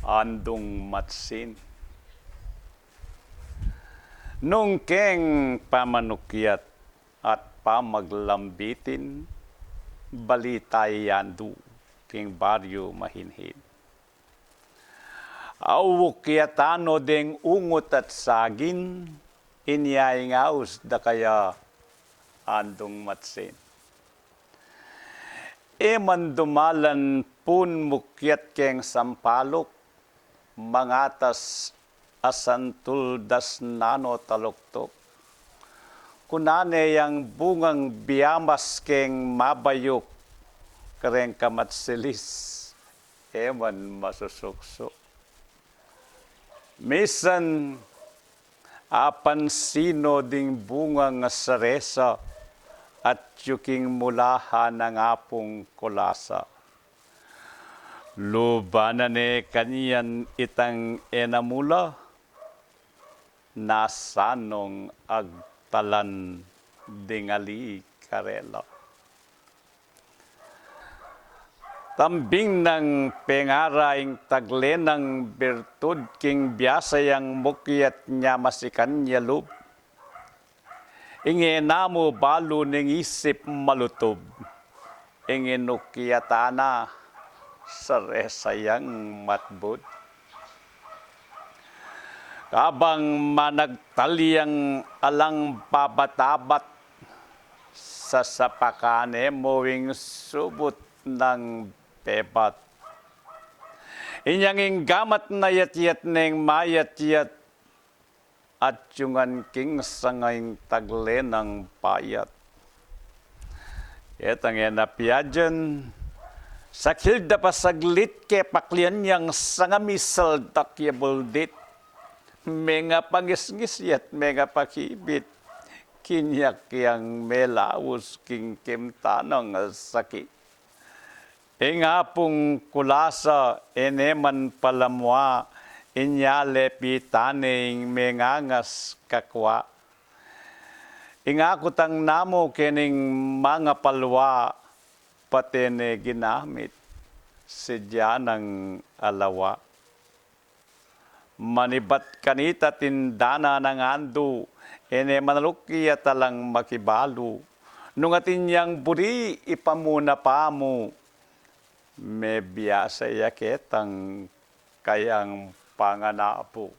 andong matsin. Nung keng pamanukyat at pamaglambitin, balitay yandu keng baryo mahinhin. Awuk yatano deng ungot at sagin, inyay ngaus da kaya andong matsin. Eman dumalan pun mukyat keng sampalok, mangatas asantul das nano taluktok. Kunane yang bungang biyamas keng mabayok, kareng kamatsilis, eman masusukso. Misan apan sino ding bunga nga saresa at yuking mulaha ng apong kulasa. Lubanan kanyan itang enamula, nasanong agtalan dingali karela. Tambing ng pengaraing taglenang bertud king biyasayang mukyat niya masikan niya lub. Ingenamo balo ning isip malutob. Ingenukyatana saresayang matbud. Kabang managtalyang alang babatabat sa sapakane moing subot ng pebat. Inyanging gamat na yat-yat neng mayat-yat at yungan king sangayng tagle ng payat. Etang enapiadyan, sakil da pasaglit ke paklian yang sangamisal takyabuldit, menga pangisngis yat menga pakibit, kinyak yang melawus king kimtanang sakit. Ingapong kulasa eneman palamwa, inyale pitaning mengangas kakwa. Ingakutang namo kening mga palwa, patene ginamit, sidya ng alawa. Manibat kanita tindana ng ando, ene manalukya talang makibalo. Nung atin yang buri ipamuna pa mo, may biyasa yaketang kayang panganapo.